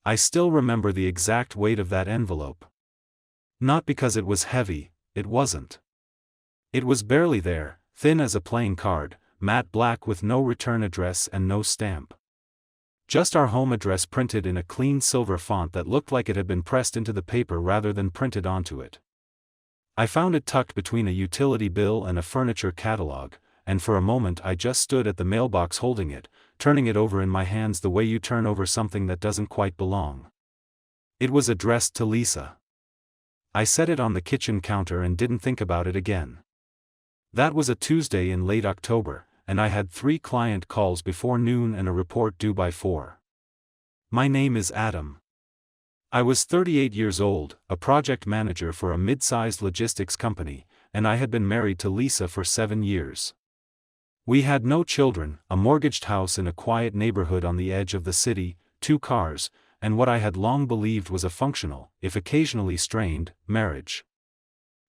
I still remember the exact weight of that envelope. Not because it was heavy, it wasn't. It was barely there, thin as a playing card, matte black with no return address and no stamp. Just our home address printed in a clean silver font that looked like it had been pressed into the paper rather than printed onto it. I found it tucked between a utility bill and a furniture catalog, and for a moment I just stood at the mailbox holding it, turning it over in my hands the way you turn over something that doesn't quite belong. It was addressed to Lisa. I set it on the kitchen counter and didn't think about it again. That was a Tuesday in late October, and I had 3 client calls before noon and a report due by 4. My name is Adam. I was 38 years old, a project manager for a mid-sized logistics company, and I had been married to Lisa for 7 years. We had no children, a mortgaged house in a quiet neighborhood on the edge of the city, 2 cars, and what I had long believed was a functional, if occasionally strained, marriage.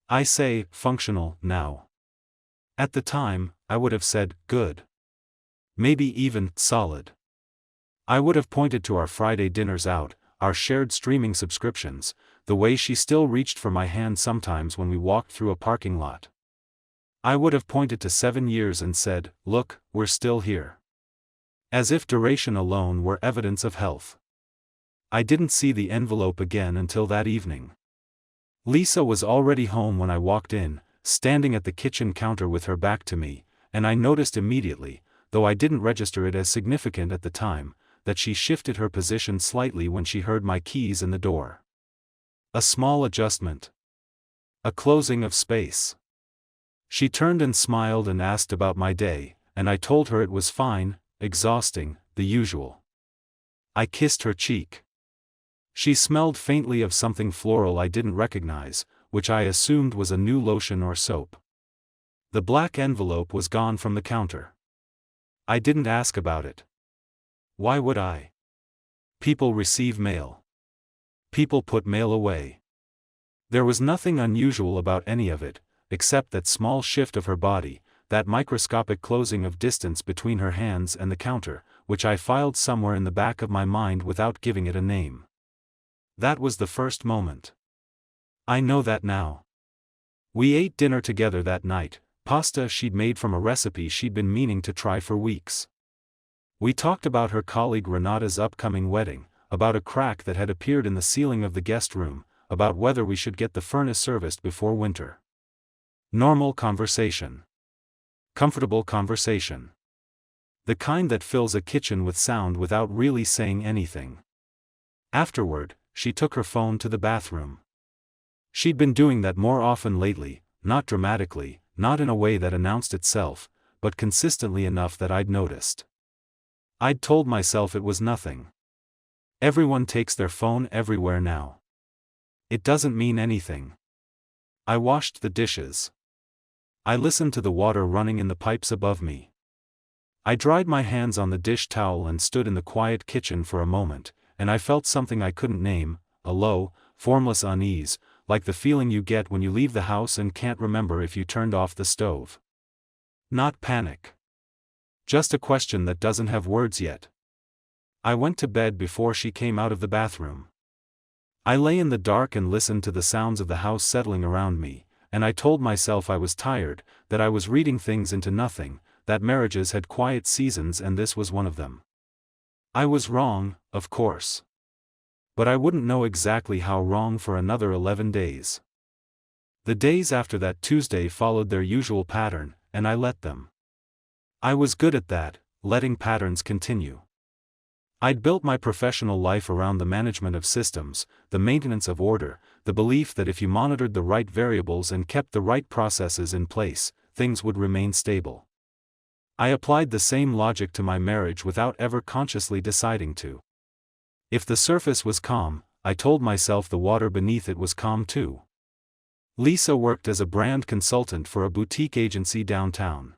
I say functional now. At the time, I would have said good. Maybe even solid. I would have pointed to our Friday dinners out, our shared streaming subscriptions, the way she still reached for my hand sometimes when we walked through a parking lot. I would have pointed to 7 years and said, "Look, we're still here." As if duration alone were evidence of health. I didn't see the envelope again until that evening. Lisa was already home when I walked in, standing at the kitchen counter with her back to me, and I noticed immediately, though I didn't register it as significant at the time, that she shifted her position slightly when she heard my keys in the door. A small adjustment. A closing of space. She turned and smiled and asked about my day, and I told her it was fine, exhausting, the usual. I kissed her cheek. She smelled faintly of something floral I didn't recognize, which I assumed was a new lotion or soap. The black envelope was gone from the counter. I didn't ask about it. Why would I? People receive mail. People put mail away. There was nothing unusual about any of it, except that small shift of her body, that microscopic closing of distance between her hands and the counter, which I filed somewhere in the back of my mind without giving it a name. That was the first moment. I know that now. We ate dinner together that night, pasta she'd made from a recipe she'd been meaning to try for weeks. We talked about her colleague Renata's upcoming wedding, about a crack that had appeared in the ceiling of the guest room, about whether we should get the furnace serviced before winter. Normal conversation. Comfortable conversation. The kind that fills a kitchen with sound without really saying anything. Afterward, she took her phone to the bathroom. She'd been doing that more often lately, not dramatically, not in a way that announced itself, but consistently enough that I'd noticed. I'd told myself it was nothing. Everyone takes their phone everywhere now. It doesn't mean anything. I washed the dishes. I listened to the water running in the pipes above me. I dried my hands on the dish towel and stood in the quiet kitchen for a moment, and I felt something I couldn't name, a low, formless unease, like the feeling you get when you leave the house and can't remember if you turned off the stove. Not panic. Just a question that doesn't have words yet. I went to bed before she came out of the bathroom. I lay in the dark and listened to the sounds of the house settling around me, and I told myself I was tired, that I was reading things into nothing, that marriages had quiet seasons and this was one of them. I was wrong, of course. But I wouldn't know exactly how wrong for another 11 days. The days after that Tuesday followed their usual pattern, and I let them. I was good at that, letting patterns continue. I'd built my professional life around the management of systems, the maintenance of order, the belief that if you monitored the right variables and kept the right processes in place, things would remain stable. I applied the same logic to my marriage without ever consciously deciding to. If the surface was calm, I told myself the water beneath it was calm too. Lisa worked as a brand consultant for a boutique agency downtown.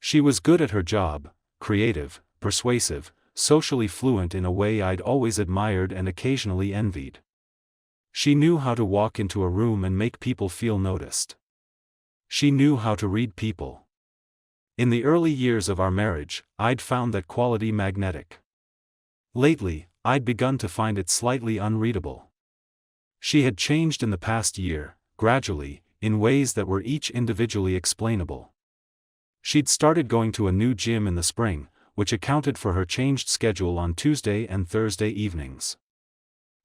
She was good at her job, creative, persuasive, socially fluent in a way I'd always admired and occasionally envied. She knew how to walk into a room and make people feel noticed. She knew how to read people. In the early years of our marriage, I'd found that quality magnetic. Lately, I'd begun to find it slightly unreadable. She had changed in the past year, gradually, in ways that were each individually explainable. She'd started going to a new gym in the spring, which accounted for her changed schedule on Tuesday and Thursday evenings.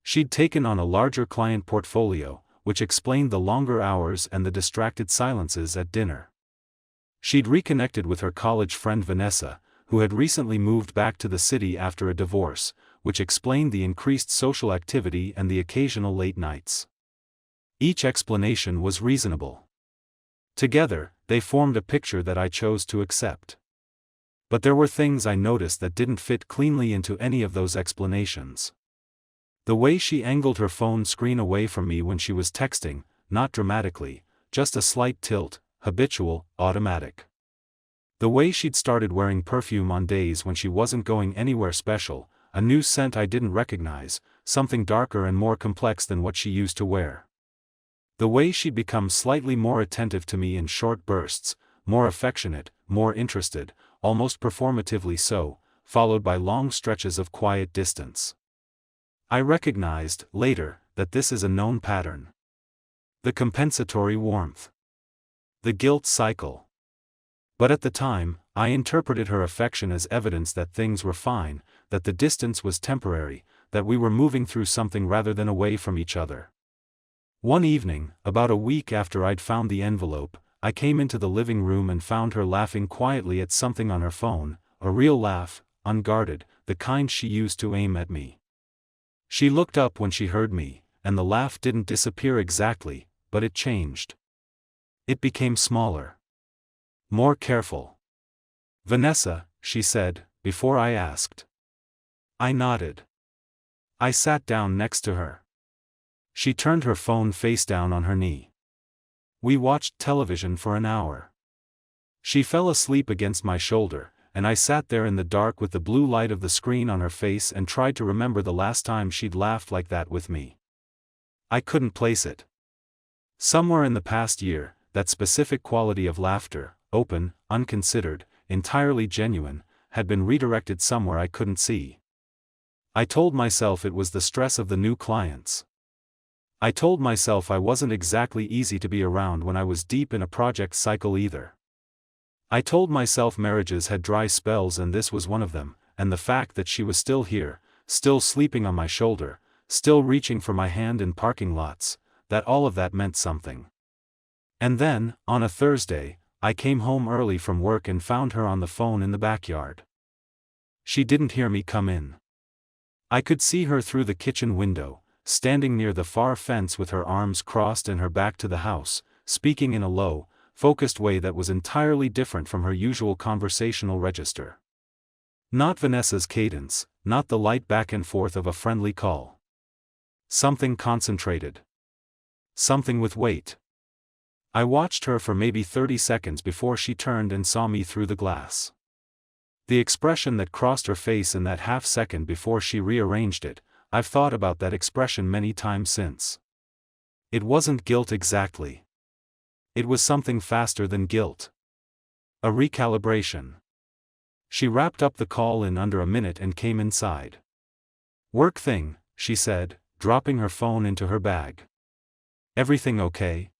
She'd taken on a larger client portfolio, which explained the longer hours and the distracted silences at dinner. She'd reconnected with her college friend Vanessa, who had recently moved back to the city after a divorce, which explained the increased social activity and the occasional late nights. Each explanation was reasonable. Together, they formed a picture that I chose to accept. But there were things I noticed that didn't fit cleanly into any of those explanations. The way she angled her phone screen away from me when she was texting, not dramatically, just a slight tilt, habitual, automatic. The way she'd started wearing perfume on days when she wasn't going anywhere special, a new scent I didn't recognize, something darker and more complex than what she used to wear. The way she'd become slightly more attentive to me in short bursts, more affectionate, more interested, almost performatively so, followed by long stretches of quiet distance. I recognized, later, that this is a known pattern. The compensatory warmth. The guilt cycle. But at the time, I interpreted her affection as evidence that things were fine, that the distance was temporary, that we were moving through something rather than away from each other. One evening, about a week after I'd found the envelope, I came into the living room and found her laughing quietly at something on her phone, a real laugh, unguarded, the kind she used to aim at me. She looked up when she heard me, and the laugh didn't disappear exactly, but it changed. It became smaller. More careful. "Vanessa," she said, before I asked. I nodded. I sat down next to her. She turned her phone face down on her knee. We watched television for an hour. She fell asleep against my shoulder, and I sat there in the dark with the blue light of the screen on her face and tried to remember the last time she'd laughed like that with me. I couldn't place it. Somewhere in the past year, that specific quality of laughter, open, unconsidered, entirely genuine, had been redirected somewhere I couldn't see. I told myself it was the stress of the new clients. I told myself I wasn't exactly easy to be around when I was deep in a project cycle either. I told myself marriages had dry spells and this was one of them, and the fact that she was still here, still sleeping on my shoulder, still reaching for my hand in parking lots, that all of that meant something. And then, on a Thursday, I came home early from work and found her on the phone in the backyard. She didn't hear me come in. I could see her through the kitchen window, standing near the far fence with her arms crossed and her back to the house, speaking in a low, focused way that was entirely different from her usual conversational register. Not Vanessa's cadence, not the light back and forth of a friendly call. Something concentrated. Something with weight. I watched her for maybe 30 seconds before she turned and saw me through the glass. The expression that crossed her face in that half second before she rearranged it, I've thought about that expression many times since. It wasn't guilt exactly. It was something faster than guilt. A recalibration. She wrapped up the call in under a minute and came inside. "Work thing," she said, dropping her phone into her bag. "Everything okay?"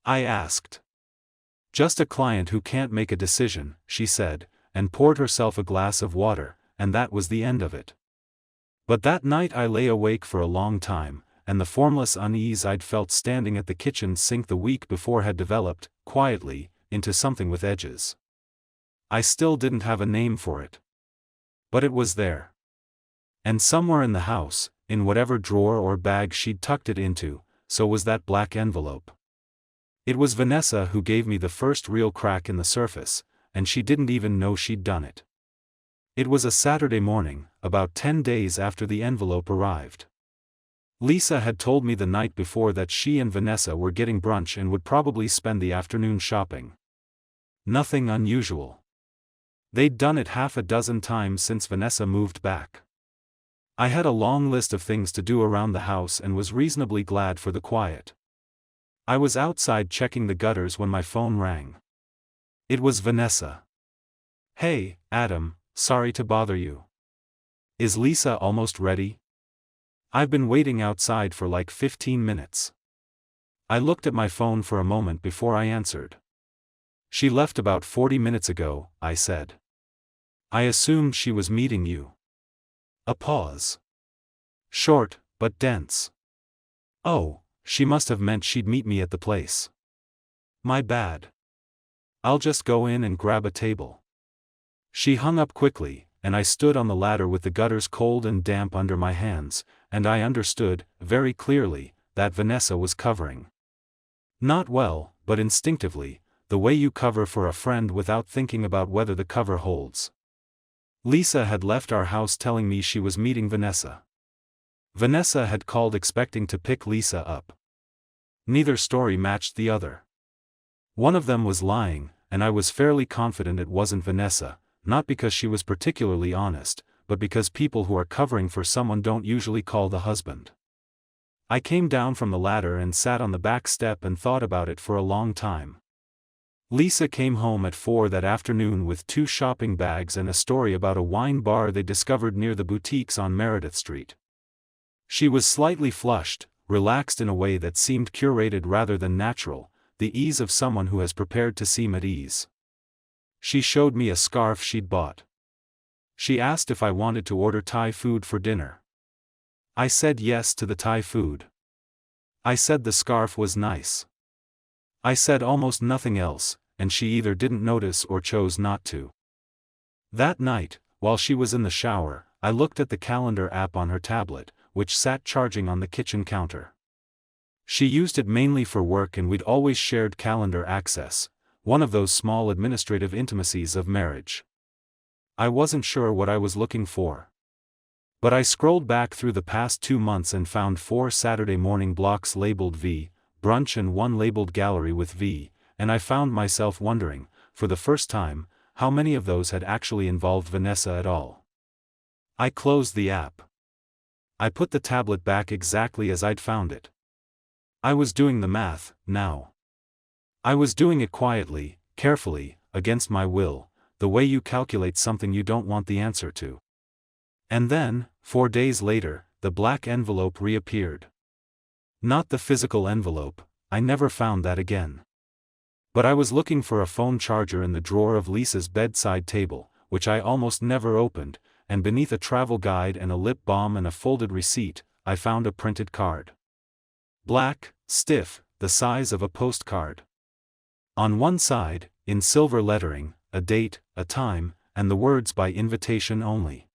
I asked. "Just a client who can't make a decision," she said, and poured herself a glass of water, and that was the end of it. But that night I lay awake for a long time, and the formless unease I'd felt standing at the kitchen sink the week before had developed, quietly, into something with edges. I still didn't have a name for it. But it was there. And somewhere in the house, in whatever drawer or bag she'd tucked it into, so was that black envelope. It was Vanessa who gave me the first real crack in the surface, and she didn't even know she'd done it. It was a Saturday morning, about 10 days after the envelope arrived. Lisa had told me the night before that she and Vanessa were getting brunch and would probably spend the afternoon shopping. Nothing unusual. They'd done it half a dozen times since Vanessa moved back. I had a long list of things to do around the house and was reasonably glad for the quiet. I was outside checking the gutters when my phone rang. It was Vanessa. "Hey, Adam, sorry to bother you. Is Lisa almost ready? I've been waiting outside for like 15 minutes. I looked at my phone for a moment before I answered. She left about 40 minutes ago, I said. I assumed she was meeting you. A pause. Short, but dense. Oh, she must have meant she'd meet me at the place. My bad. I'll just go in and grab a table. She hung up quickly, and I stood on the ladder with the gutters cold and damp under my hands, and I understood, very clearly, that Vanessa was covering. Not well, but instinctively, the way you cover for a friend without thinking about whether the cover holds. Lisa had left our house telling me she was meeting Vanessa. Vanessa had called expecting to pick Lisa up. Neither story matched the other. One of them was lying, and I was fairly confident it wasn't Vanessa, not because she was particularly honest, but because people who are covering for someone don't usually call the husband. I came down from the ladder and sat on the back step and thought about it for a long time. Lisa came home at 4 that afternoon with 2 shopping bags and a story about a wine bar they discovered near the boutiques on Meredith Street. She was slightly flushed, relaxed in a way that seemed curated rather than natural, the ease of someone who has prepared to seem at ease. She showed me a scarf she'd bought. She asked if I wanted to order Thai food for dinner. I said yes to the Thai food. I said the scarf was nice. I said almost nothing else, and she either didn't notice or chose not to. That night, while she was in the shower, I looked at the calendar app on her tablet, which sat charging on the kitchen counter. She used it mainly for work and we'd always shared calendar access, one of those small administrative intimacies of marriage. I wasn't sure what I was looking for. But I scrolled back through the past 2 months and found 4 Saturday morning blocks labeled V, brunch, and 1 labeled gallery with V, and I found myself wondering, for the first time, how many of those had actually involved Vanessa at all. I closed the app. I put the tablet back exactly as I'd found it. I was doing the math, now. I was doing it quietly, carefully, against my will, the way you calculate something you don't want the answer to. And then, 4 days later, the black envelope reappeared. Not the physical envelope, I never found that again. But I was looking for a phone charger in the drawer of Lisa's bedside table, which I almost never opened, and beneath a travel guide and a lip balm and a folded receipt, I found a printed card. Black, stiff, the size of a postcard. On one side, in silver lettering, a date, a time, and the words "by invitation only."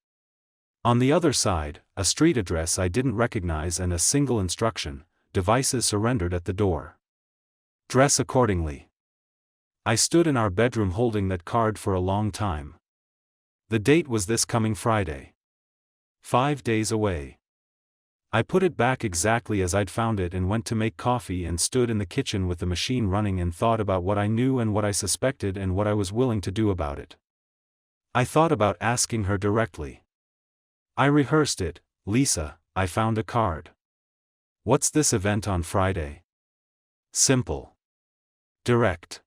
On the other side, a street address I didn't recognize and a single instruction: devices surrendered at the door. Dress accordingly. I stood in our bedroom holding that card for a long time. The date was this coming Friday. 5 days away. I put it back exactly as I'd found it and went to make coffee and stood in the kitchen with the machine running and thought about what I knew and what I suspected and what I was willing to do about it. I thought about asking her directly. I rehearsed it. Lisa, I found a card. What's this event on Friday? Simple. Direct.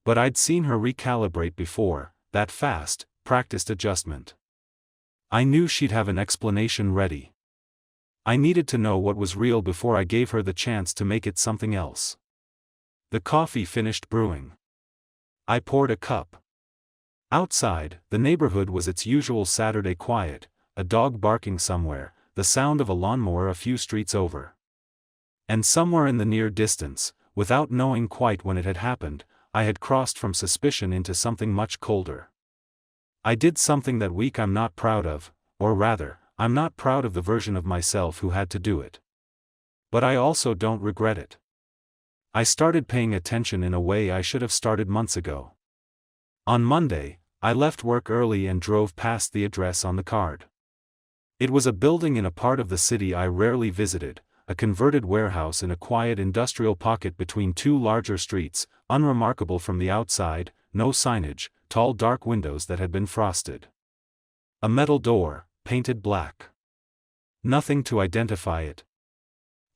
But I'd seen her recalibrate before, that fast, practiced adjustment. I knew she'd have an explanation ready. I needed to know what was real before I gave her the chance to make it something else. The coffee finished brewing. I poured a cup. Outside, the neighborhood was its usual Saturday quiet, a dog barking somewhere, the sound of a lawnmower a few streets over. And somewhere in the near distance, without knowing quite when it had happened, I had crossed from suspicion into something much colder. I did something that week I'm not proud of, or rather, I'm not proud of the version of myself who had to do it. But I also don't regret it. I started paying attention in a way I should have started months ago. On Monday, I left work early and drove past the address on the card. It was a building in a part of the city I rarely visited, a converted warehouse in a quiet industrial pocket between 2 larger streets, unremarkable from the outside, no signage, tall dark windows that had been frosted. A metal door, painted black. Nothing to identify it.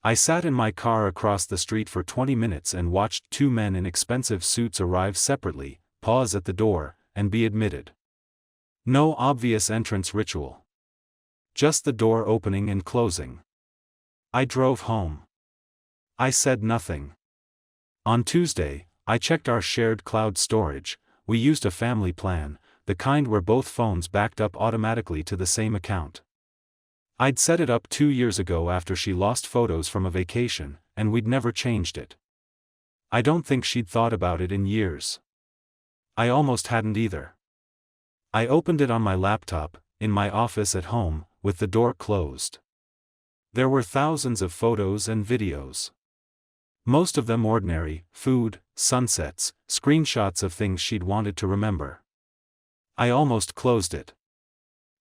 I sat in my car across the street for 20 minutes and watched 2 men in expensive suits arrive separately, pause at the door, and be admitted. No obvious entrance ritual. just the door opening and closing. I drove home. I said nothing. On Tuesday, I checked our shared cloud storage. We used a family plan, the kind where both phones backed up automatically to the same account. I'd set it up 2 years ago after she lost photos from a vacation, and we'd never changed it. I don't think she'd thought about it in years. I almost hadn't either. I opened it on my laptop, in my office at home, with the door closed. There were thousands of photos and videos. Most of them ordinary: food, sunsets, screenshots of things she'd wanted to remember. I almost closed it.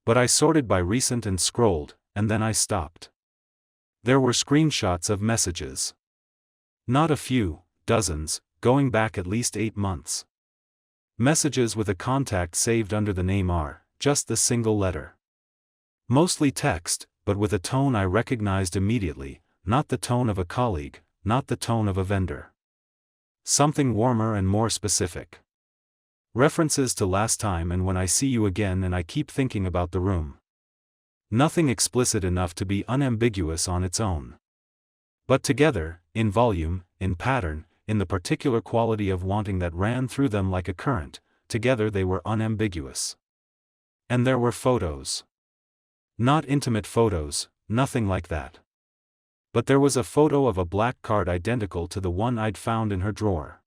But I sorted by recent and scrolled, and then I stopped. There were screenshots of messages. Not a few, dozens, going back at least 8 months. Messages with a contact saved under the name R, just the single letter. Mostly text, but with a tone I recognized immediately, not the tone of a colleague, not the tone of a vendor. Something warmer and more specific. References to last time and when I see you again, and I keep thinking about the room. Nothing explicit enough to be unambiguous on its own. But together, in volume, in pattern, in the particular quality of wanting that ran through them like a current, together they were unambiguous. And there were photos. Not intimate photos, nothing like that. But there was a photo of a black card identical to the one I'd found in her drawer.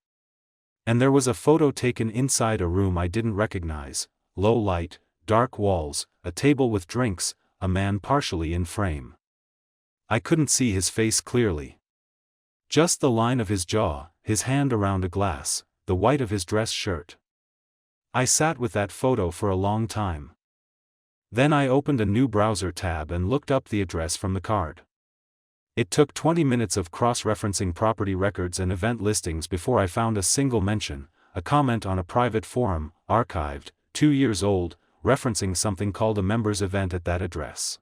And there was a photo taken inside a room I didn't recognize: low light, dark walls, a table with drinks, a man partially in frame. I couldn't see his face clearly. Just the line of his jaw, his hand around a glass, the white of his dress shirt. I sat with that photo for a long time. Then I opened a new browser tab and looked up the address from the card. It took 20 minutes of cross-referencing property records and event listings before I found a single mention, a comment on a private forum, archived, 2 years old, referencing something called a members event at that address.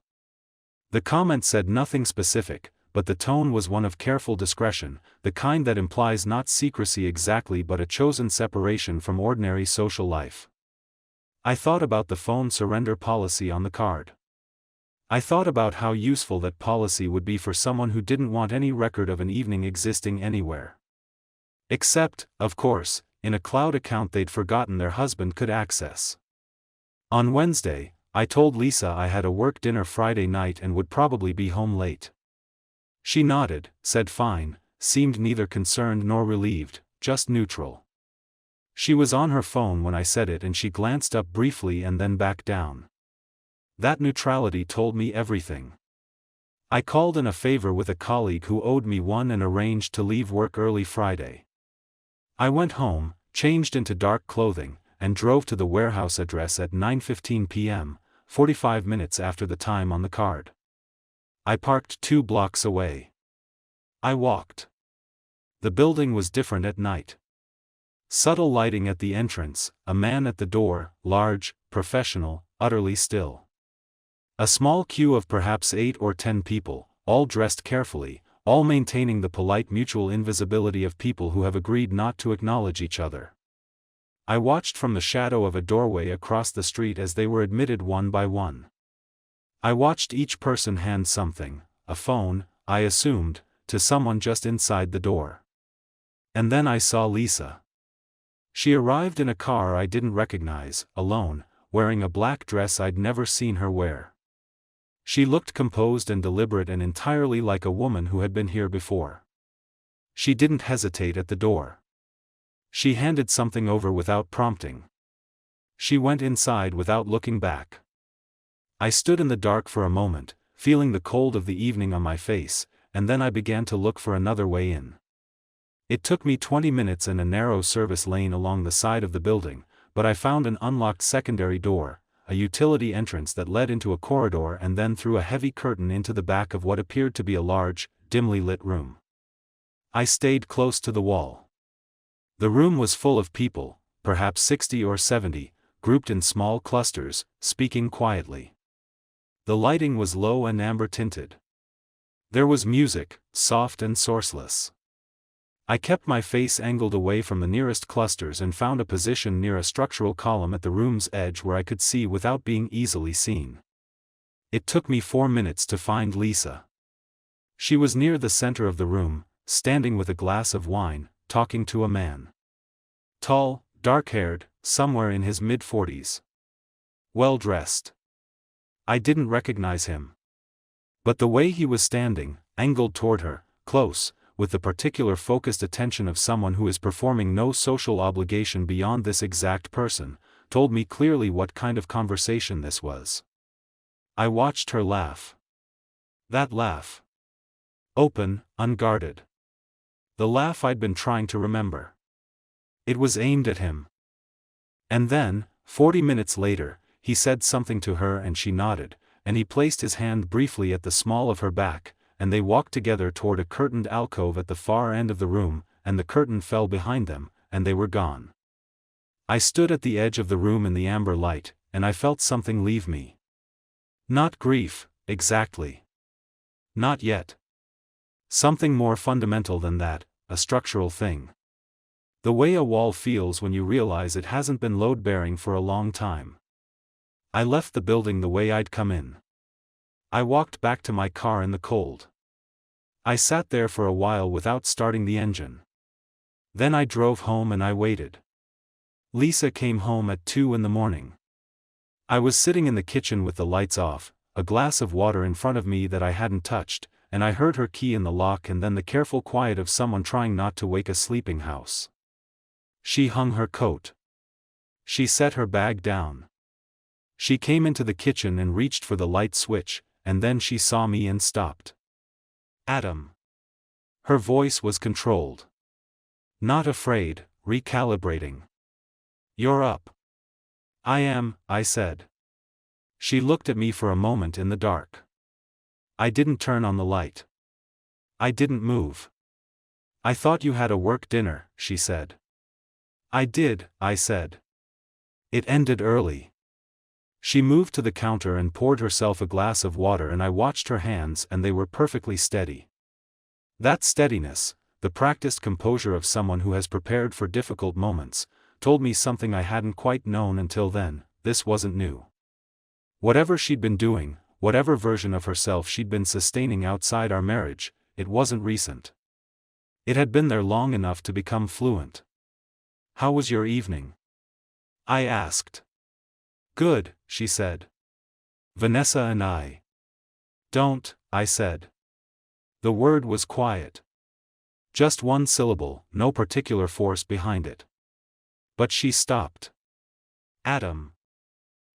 The comment said nothing specific, but the tone was one of careful discretion, the kind that implies not secrecy exactly but a chosen separation from ordinary social life. I thought about the phone surrender policy on the card. I thought about how useful that policy would be for someone who didn't want any record of an evening existing anywhere. Except, of course, in a cloud account they'd forgotten their husband could access. On Wednesday, I told Lisa I had a work dinner Friday night and would probably be home late. She nodded, said fine, seemed neither concerned nor relieved, just neutral. She was on her phone when I said it and she glanced up briefly and then back down. That neutrality told me everything. I called in a favor with a colleague who owed me one and arranged to leave work early Friday. I went home, changed into dark clothing, and drove to the warehouse address at 9:15 p.m., 45 minutes after the time on the card. I parked 2 blocks away. I walked. The building was different at night. Subtle lighting at the entrance, a man at the door, large, professional, utterly still. A small queue of perhaps 8 or 10 people, all dressed carefully, all maintaining the polite mutual invisibility of people who have agreed not to acknowledge each other. I watched from the shadow of a doorway across the street as they were admitted one by one. I watched each person hand something, a phone, I assumed, to someone just inside the door. And then I saw Lisa. She arrived in a car I didn't recognize, alone, wearing a black dress I'd never seen her wear. She looked composed and deliberate and entirely like a woman who had been here before. She didn't hesitate at the door. She handed something over without prompting. She went inside without looking back. I stood in the dark for a moment, feeling the cold of the evening on my face, and then I began to look for another way in. It took me 20 minutes and a narrow service lane along the side of the building, but I found an unlocked secondary door, a utility entrance that led into a corridor and then through a heavy curtain into the back of what appeared to be a large, dimly lit room. I stayed close to the wall. The room was full of people, perhaps 60 or 70, grouped in small clusters, speaking quietly. The lighting was low and amber-tinted. There was music, soft and sourceless. I kept my face angled away from the nearest clusters and found a position near a structural column at the room's edge where I could see without being easily seen. It took me 4 minutes to find Lisa. She was near the center of the room, standing with a glass of wine, talking to a man. Tall, dark-haired, somewhere in his mid-40s. Well-dressed. I didn't recognize him. But the way he was standing, angled toward her, close, with the particular focused attention of someone who is performing no social obligation beyond this exact person, told me clearly what kind of conversation this was. I watched her laugh. That laugh. Open, unguarded. The laugh I'd been trying to remember. It was aimed at him. And then, 40 minutes later, he said something to her and she nodded, and he placed his hand briefly at the small of her back, and they walked together toward a curtained alcove at the far end of the room, and the curtain fell behind them, and they were gone. I stood at the edge of the room in the amber light, and I felt something leave me. Not grief, exactly. Not yet. Something more fundamental than that, a structural thing. The way a wall feels when you realize it hasn't been load-bearing for a long time. I left the building the way I'd come in. I walked back to my car in the cold. I sat there for a while without starting the engine. Then I drove home and I waited. Lisa came home at 2 in the morning. I was sitting in the kitchen with the lights off, a glass of water in front of me that I hadn't touched, and I heard her key in the lock and then the careful quiet of someone trying not to wake a sleeping house. She hung her coat. She set her bag down. She came into the kitchen and reached for the light switch, and then she saw me and stopped. Adam. Her voice was controlled. Not afraid, recalibrating. You're up. I am, I said. She looked at me for a moment in the dark. I didn't turn on the light. I didn't move. I thought you had a work dinner, she said. I did, I said. It ended early. She moved to the counter and poured herself a glass of water and I watched her hands and they were perfectly steady. That steadiness, the practiced composure of someone who has prepared for difficult moments, told me something I hadn't quite known until then. This wasn't new. Whatever she'd been doing, whatever version of herself she'd been sustaining outside our marriage, it wasn't recent. It had been there long enough to become fluent. How was your evening? I asked. Good, she said. Vanessa and I. Don't, I said. The word was quiet. Just one syllable, no particular force behind it. But she stopped. Adam.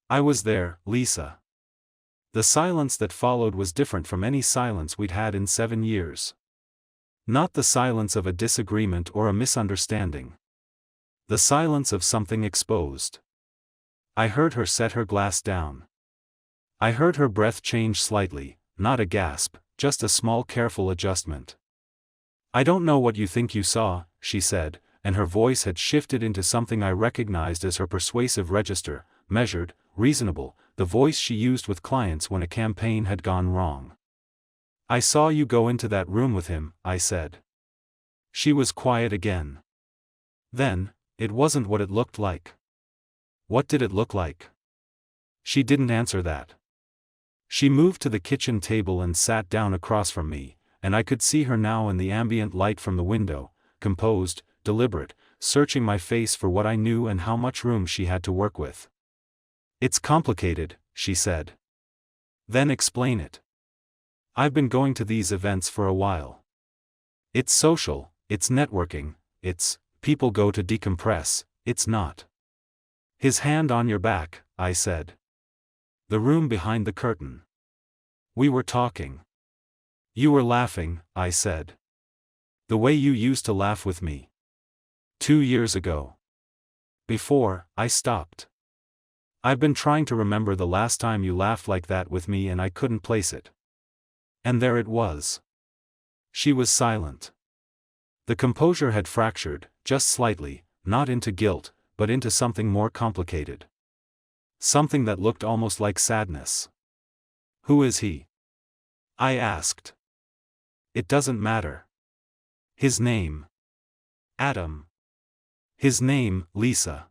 I was there, Lisa. The silence that followed was different from any silence we'd had in 7 years. Not the silence of a disagreement or a misunderstanding. The silence of something exposed. I heard her set her glass down. I heard her breath change slightly, not a gasp, just a small careful adjustment. I don't know what you think you saw, she said, and her voice had shifted into something I recognized as her persuasive register, measured, reasonable, the voice she used with clients when a campaign had gone wrong. I saw you go into that room with him, I said. She was quiet again. Then, it wasn't what it looked like. What did it look like? She didn't answer that. She moved to the kitchen table and sat down across from me, and I could see her now in the ambient light from the window, composed, deliberate, searching my face for what I knew and how much room she had to work with. It's complicated, she said. Then explain it. I've been going to these events for a while. It's social, it's networking, it's, people go to decompress, it's not. His hand on your back, I said. The room behind the curtain. We were talking. You were laughing, I said. The way you used to laugh with me. 2 years ago. Before, I stopped. I've been trying to remember the last time you laughed like that with me and I couldn't place it. And there it was. She was silent. The composure had fractured, just slightly, not into guilt, but into something more complicated. Something that looked almost like sadness. Who is he? I asked. It doesn't matter. His name. Adam. His name, Lisa.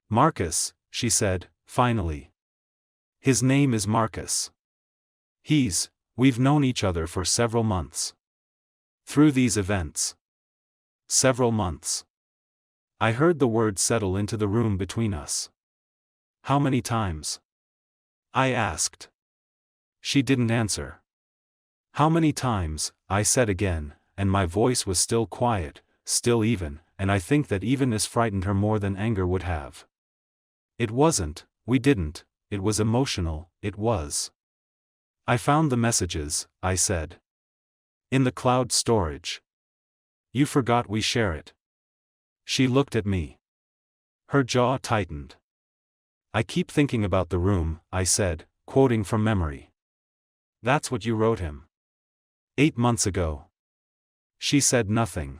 Marcus, she said, finally. His name is Marcus. We've known each other for several months. Through these events. Several months. I heard the word settle into the room between us. How many times? I asked. She didn't answer. How many times, I said again, and my voice was still quiet, still even, and I think that evenness frightened her more than anger would have. It wasn't, we didn't, it was emotional, it was. I found the messages, I said. In the cloud storage. You forgot we share it. She looked at me. Her jaw tightened. I keep thinking about the room, I said, quoting from memory. That's what you wrote him. 8 months ago. She said nothing.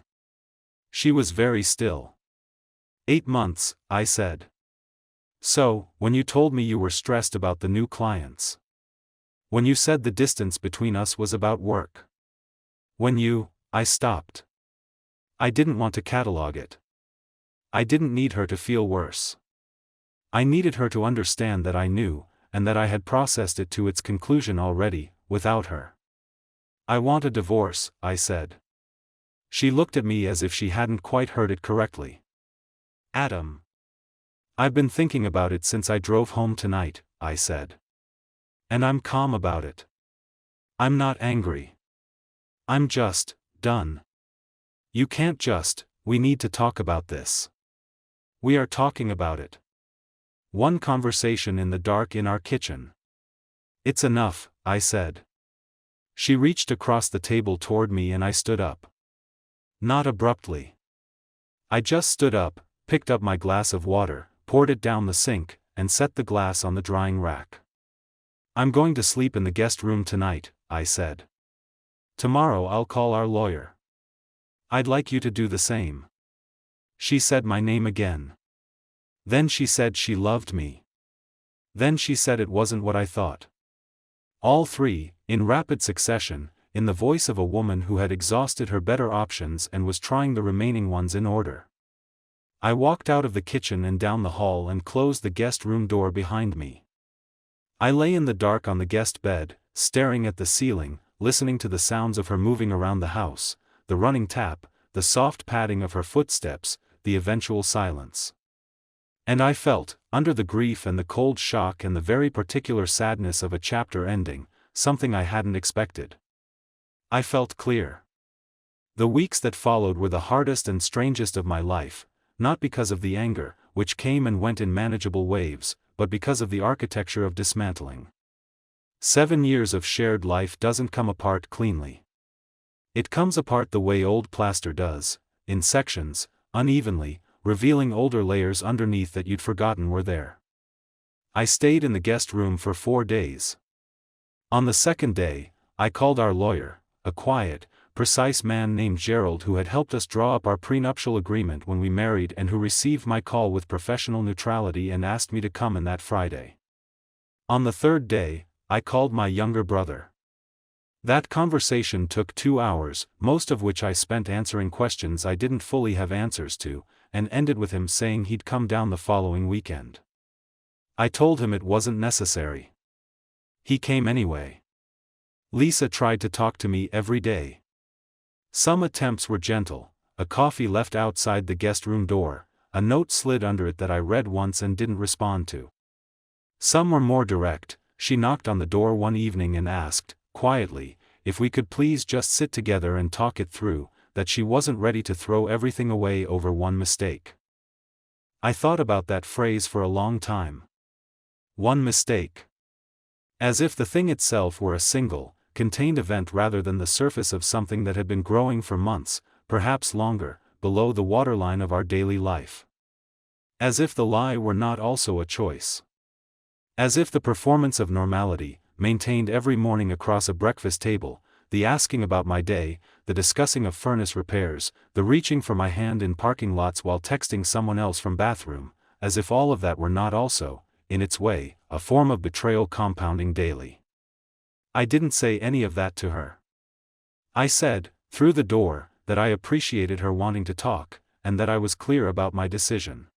She was very still. 8 months, I said. So, when you told me you were stressed about the new clients. When you said the distance between us was about work. I stopped. I didn't want to catalog it. I didn't need her to feel worse. I needed her to understand that I knew, and that I had processed it to its conclusion already, without her. I want a divorce, I said. She looked at me as if she hadn't quite heard it correctly. Adam. I've been thinking about it since I drove home tonight, I said. And I'm calm about it. I'm not angry. I'm just done. You can't just, we need to talk about this. We are talking about it. One conversation in the dark in our kitchen. It's enough, I said. She reached across the table toward me and I stood up. Not abruptly. I just stood up, picked up my glass of water, poured it down the sink, and set the glass on the drying rack. I'm going to sleep in the guest room tonight, I said. Tomorrow I'll call our lawyer. I'd like you to do the same. She said my name again. Then she said she loved me. Then she said it wasn't what I thought. All three, in rapid succession, in the voice of a woman who had exhausted her better options and was trying the remaining ones in order. I walked out of the kitchen and down the hall and closed the guest room door behind me. I lay in the dark on the guest bed, staring at the ceiling, listening to the sounds of her moving around the house, the running tap, the soft padding of her footsteps, the eventual silence. And I felt, under the grief and the cold shock and the very particular sadness of a chapter ending, something I hadn't expected. I felt clear. The weeks that followed were the hardest and strangest of my life, not because of the anger, which came and went in manageable waves, but because of the architecture of dismantling. 7 years of shared life doesn't come apart cleanly. It comes apart the way old plaster does, in sections, unevenly, revealing older layers underneath that you'd forgotten were there. I stayed in the guest room for 4 days. On the second day, I called our lawyer, a quiet, precise man named Gerald who had helped us draw up our prenuptial agreement when we married and who received my call with professional neutrality and asked me to come in that Friday. On the third day, I called my younger brother. That conversation took 2 hours, most of which I spent answering questions I didn't fully have answers to, and ended with him saying he'd come down the following weekend. I told him it wasn't necessary. He came anyway. Lisa tried to talk to me every day. Some attempts were gentle, a coffee left outside the guest room door, a note slid under it that I read once and didn't respond to. Some were more direct. She knocked on the door one evening and asked, quietly, if we could please just sit together and talk it through, that she wasn't ready to throw everything away over one mistake. I thought about that phrase for a long time. One mistake. As if the thing itself were a single, contained event rather than the surface of something that had been growing for months, perhaps longer, below the waterline of our daily life. As if the lie were not also a choice. As if the performance of normality, maintained every morning across a breakfast table, the asking about my day, the discussing of furnace repairs, the reaching for my hand in parking lots while texting someone else from bathroom, as if all of that were not also, in its way, a form of betrayal compounding daily. I didn't say any of that to her. I said, through the door, that I appreciated her wanting to talk, and that I was clear about my decision.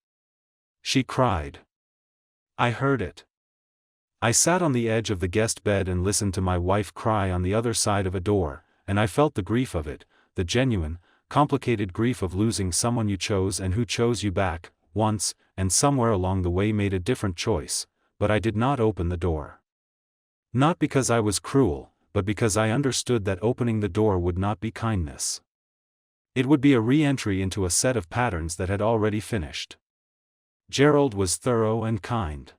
She cried. I heard it. I sat on the edge of the guest bed and listened to my wife cry on the other side of a door, and I felt the grief of it, the genuine, complicated grief of losing someone you chose and who chose you back, once, and somewhere along the way made a different choice, but I did not open the door. Not because I was cruel, but because I understood that opening the door would not be kindness. It would be a re-entry into a set of patterns that had already finished. Gerald was thorough and kind.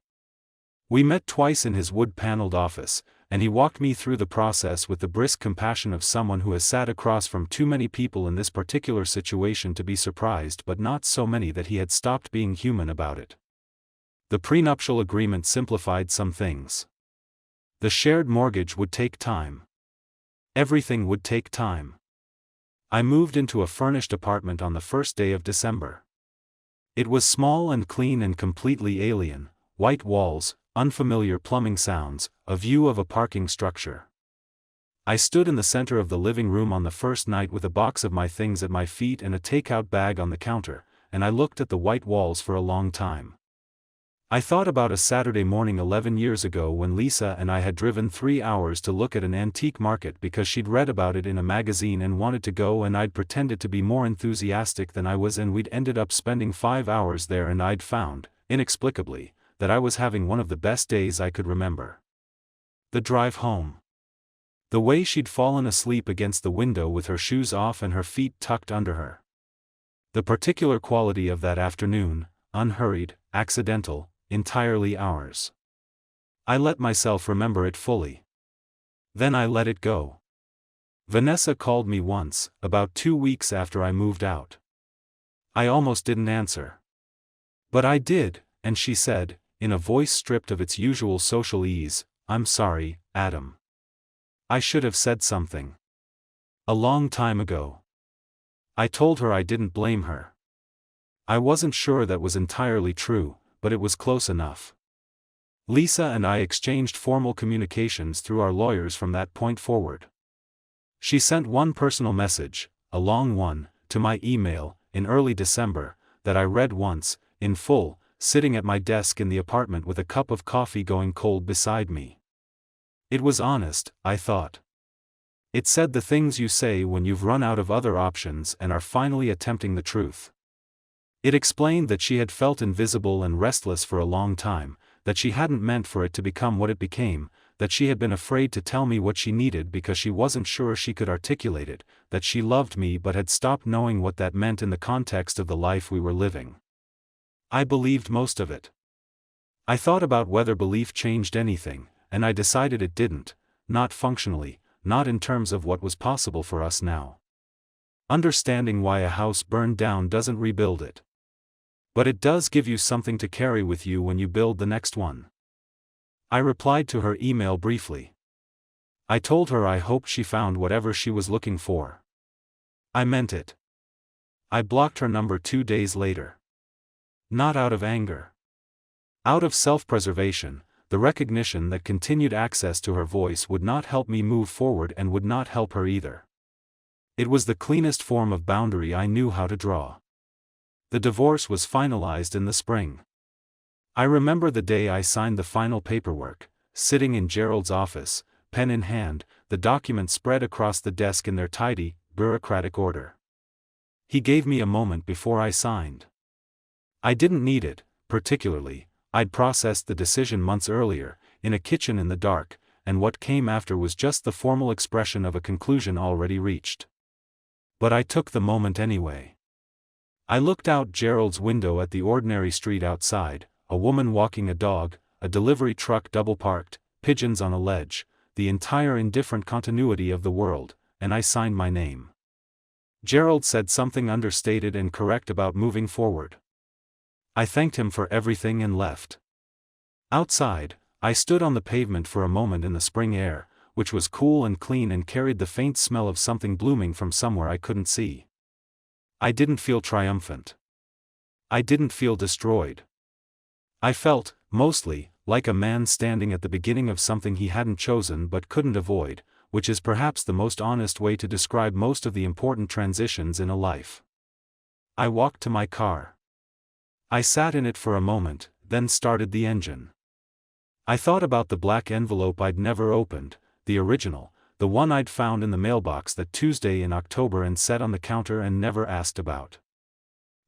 We met twice in his wood-paneled office, and he walked me through the process with the brisk compassion of someone who has sat across from too many people in this particular situation to be surprised, but not so many that he had stopped being human about it. The prenuptial agreement simplified some things. The shared mortgage would take time. Everything would take time. I moved into a furnished apartment on the first day of December. It was small and clean and completely alien, white walls, unfamiliar plumbing sounds, a view of a parking structure. I stood in the center of the living room on the first night with a box of my things at my feet and a takeout bag on the counter, and I looked at the white walls for a long time. I thought about a Saturday morning 11 years ago when Lisa and I had driven 3 hours to look at an antique market because she'd read about it in a magazine and wanted to go, and I'd pretended to be more enthusiastic than I was, and we'd ended up spending 5 hours there, and I'd found, inexplicably, that I was having one of the best days I could remember. The drive home. The way she'd fallen asleep against the window with her shoes off and her feet tucked under her. The particular quality of that afternoon, unhurried, accidental, entirely ours. I let myself remember it fully. Then I let it go. Vanessa called me once, about 2 weeks after I moved out. I almost didn't answer. But I did, and she said, in a voice stripped of its usual social ease, "I'm sorry, Adam. I should have said something. A long time ago." I told her I didn't blame her. I wasn't sure that was entirely true, but it was close enough. Lisa and I exchanged formal communications through our lawyers from that point forward. She sent one personal message, a long one, to my email, in early December, that I read once, in full, sitting at my desk in the apartment with a cup of coffee going cold beside me. It was honest, I thought. It said the things you say when you've run out of other options and are finally attempting the truth. It explained that she had felt invisible and restless for a long time, that she hadn't meant for it to become what it became, that she had been afraid to tell me what she needed because she wasn't sure she could articulate it, that she loved me but had stopped knowing what that meant in the context of the life we were living. I believed most of it. I thought about whether belief changed anything, and I decided it didn't, not functionally, not in terms of what was possible for us now. Understanding why a house burned down doesn't rebuild it. But it does give you something to carry with you when you build the next one. I replied to her email briefly. I told her I hoped she found whatever she was looking for. I meant it. I blocked her number 2 days later. Not out of anger. Out of self-preservation, the recognition that continued access to her voice would not help me move forward and would not help her either. It was the cleanest form of boundary I knew how to draw. The divorce was finalized in the spring. I remember the day I signed the final paperwork, sitting in Gerald's office, pen in hand, the documents spread across the desk in their tidy, bureaucratic order. He gave me a moment before I signed. I didn't need it, particularly. I'd processed the decision months earlier, in a kitchen in the dark, and what came after was just the formal expression of a conclusion already reached. But I took the moment anyway. I looked out Gerald's window at the ordinary street outside, a woman walking a dog, a delivery truck double-parked, pigeons on a ledge, the entire indifferent continuity of the world, and I signed my name. Gerald said something understated and correct about moving forward. I thanked him for everything and left. Outside, I stood on the pavement for a moment in the spring air, which was cool and clean and carried the faint smell of something blooming from somewhere I couldn't see. I didn't feel triumphant. I didn't feel destroyed. I felt, mostly, like a man standing at the beginning of something he hadn't chosen but couldn't avoid, which is perhaps the most honest way to describe most of the important transitions in a life. I walked to my car. I sat in it for a moment, then started the engine. I thought about the black envelope I'd never opened, the original, the one I'd found in the mailbox that Tuesday in October and set on the counter and never asked about.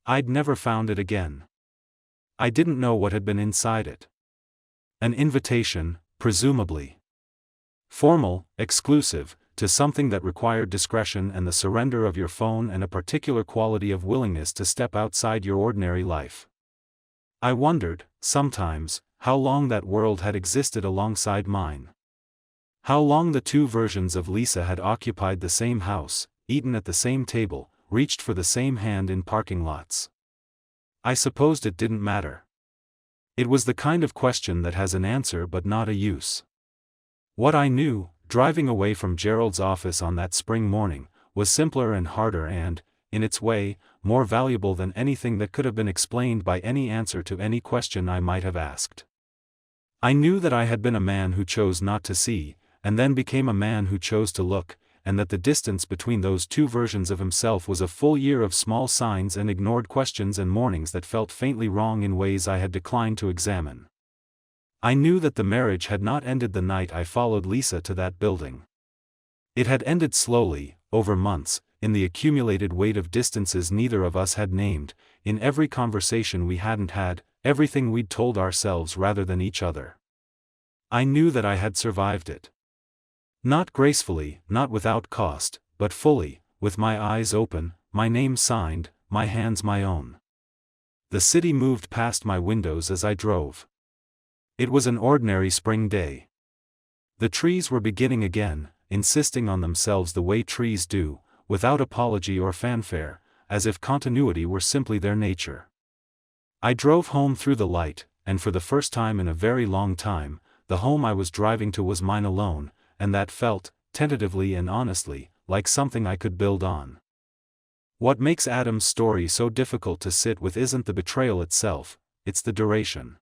I'd never found it again. I didn't know what had been inside it. An invitation, presumably. Formal, exclusive, to something that required discretion and the surrender of your phone and a particular quality of willingness to step outside your ordinary life. I wondered, sometimes, how long that world had existed alongside mine. How long the two versions of Lisa had occupied the same house, eaten at the same table, reached for the same hand in parking lots. I supposed it didn't matter. It was the kind of question that has an answer but not a use. What I knew, driving away from Gerald's office on that spring morning, was simpler and harder and, in its way, more valuable than anything that could have been explained by any answer to any question I might have asked. I knew that I had been a man who chose not to see, and then became a man who chose to look, and that the distance between those two versions of himself was a full year of small signs and ignored questions and mornings that felt faintly wrong in ways I had declined to examine. I knew that the marriage had not ended the night I followed Lisa to that building. It had ended slowly, over months, in the accumulated weight of distances neither of us had named, in every conversation we hadn't had, everything we'd told ourselves rather than each other. I knew that I had survived it. Not gracefully, not without cost, but fully, with my eyes open, my name signed, my hands my own. The city moved past my windows as I drove. It was an ordinary spring day. The trees were beginning again, insisting on themselves the way trees do, without apology or fanfare, as if continuity were simply their nature. I drove home through the light, and for the first time in a very long time, the home I was driving to was mine alone, and that felt, tentatively and honestly, like something I could build on. What makes Adam's story so difficult to sit with isn't the betrayal itself, it's the duration.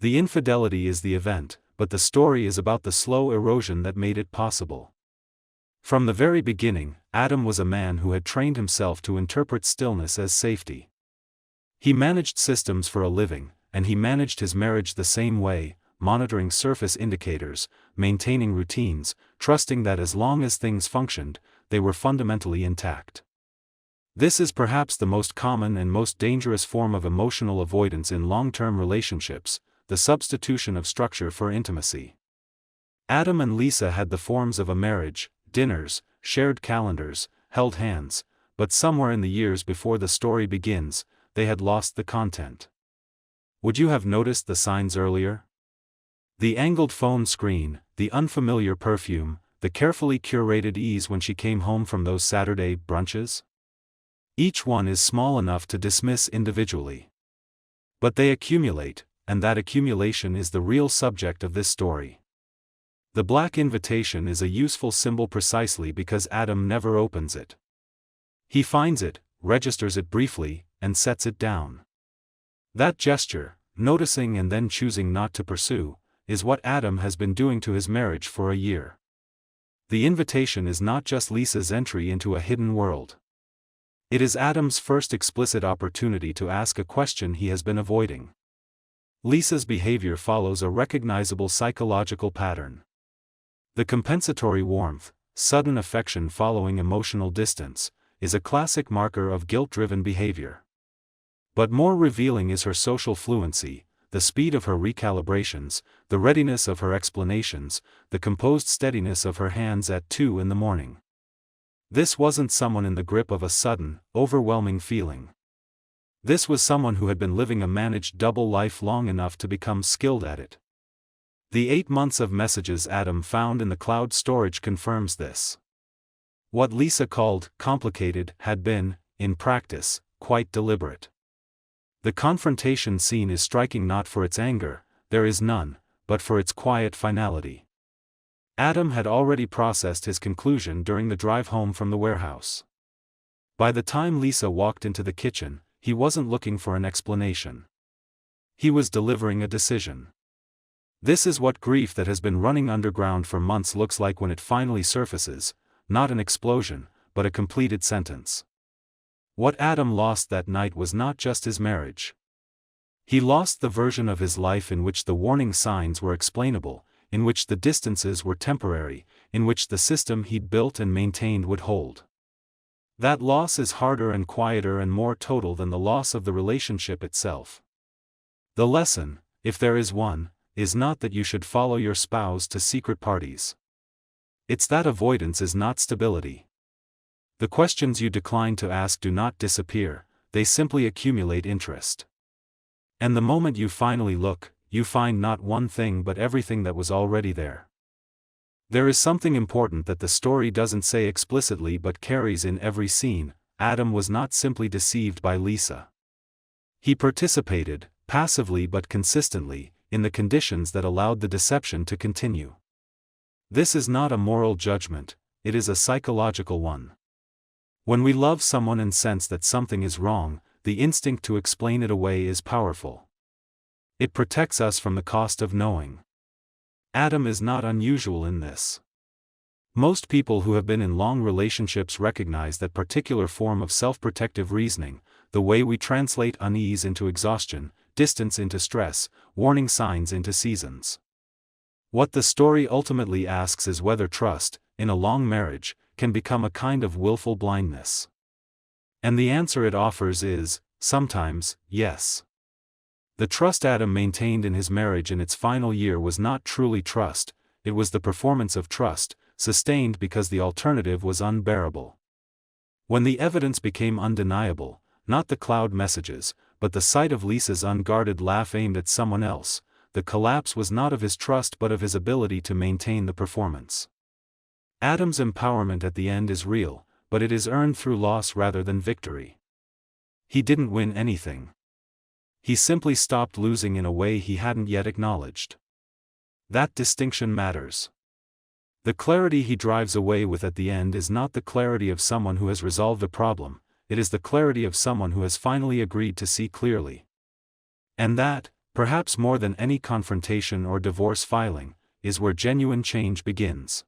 The infidelity is the event, but the story is about the slow erosion that made it possible. From the very beginning, Adam was a man who had trained himself to interpret stillness as safety. He managed systems for a living, and he managed his marriage the same way, monitoring surface indicators, maintaining routines, trusting that as long as things functioned, they were fundamentally intact. This is perhaps the most common and most dangerous form of emotional avoidance in long-term relationships, the substitution of structure for intimacy. Adam and Lisa had the forms of a marriage, dinners, shared calendars, held hands, but somewhere in the years before the story begins, they had lost the content. Would you have noticed the signs earlier? The angled phone screen, the unfamiliar perfume, the carefully curated ease when she came home from those Saturday brunches? Each one is small enough to dismiss individually. But they accumulate, and that accumulation is the real subject of this story. The black invitation is a useful symbol precisely because Adam never opens it. He finds it, registers it briefly, and sets it down. That gesture, noticing and then choosing not to pursue, is what Adam has been doing to his marriage for a year. The invitation is not just Lisa's entry into a hidden world. It is Adam's first explicit opportunity to ask a question he has been avoiding. Lisa's behavior follows a recognizable psychological pattern. The compensatory warmth, sudden affection following emotional distance, is a classic marker of guilt-driven behavior. But more revealing is her social fluency, the speed of her recalibrations, the readiness of her explanations, the composed steadiness of her hands at 2 a.m. This wasn't someone in the grip of a sudden, overwhelming feeling. This was someone who had been living a managed double life long enough to become skilled at it. The 8 months of messages Adam found in the cloud storage confirms this. What Lisa called complicated had been, in practice, quite deliberate. The confrontation scene is striking not for its anger, there is none, but for its quiet finality. Adam had already processed his conclusion during the drive home from the warehouse. By the time Lisa walked into the kitchen, he wasn't looking for an explanation. He was delivering a decision. This is what grief that has been running underground for months looks like when it finally surfaces, not an explosion, but a completed sentence. What Adam lost that night was not just his marriage. He lost the version of his life in which the warning signs were explainable, in which the distances were temporary, in which the system he'd built and maintained would hold. That loss is harder and quieter and more total than the loss of the relationship itself. The lesson, if there is one, is not that you should follow your spouse to secret parties. It's that avoidance is not stability. The questions you decline to ask do not disappear, they simply accumulate interest. And the moment you finally look, you find not one thing but everything that was already there. There is something important that the story doesn't say explicitly but carries in every scene. Adam was not simply deceived by Lisa. He participated, passively but consistently, in the conditions that allowed the deception to continue. This is not a moral judgment, it is a psychological one. When we love someone and sense that something is wrong, the instinct to explain it away is powerful. It protects us from the cost of knowing. Adam is not unusual in this. Most people who have been in long relationships recognize that particular form of self-protective reasoning, the way we translate unease into exhaustion, distance into stress, warning signs into seasons. What the story ultimately asks is whether trust, in a long marriage, can become a kind of willful blindness. And the answer it offers is, sometimes, yes. The trust Adam maintained in his marriage in its final year was not truly trust, it was the performance of trust, sustained because the alternative was unbearable. When the evidence became undeniable, not the cloud messages, but the sight of Lisa's unguarded laugh aimed at someone else, the collapse was not of his trust but of his ability to maintain the performance. Adam's empowerment at the end is real, but it is earned through loss rather than victory. He didn't win anything. He simply stopped losing in a way he hadn't yet acknowledged. That distinction matters. The clarity he drives away with at the end is not the clarity of someone who has resolved a problem, it is the clarity of someone who has finally agreed to see clearly. And that, perhaps more than any confrontation or divorce filing, is where genuine change begins.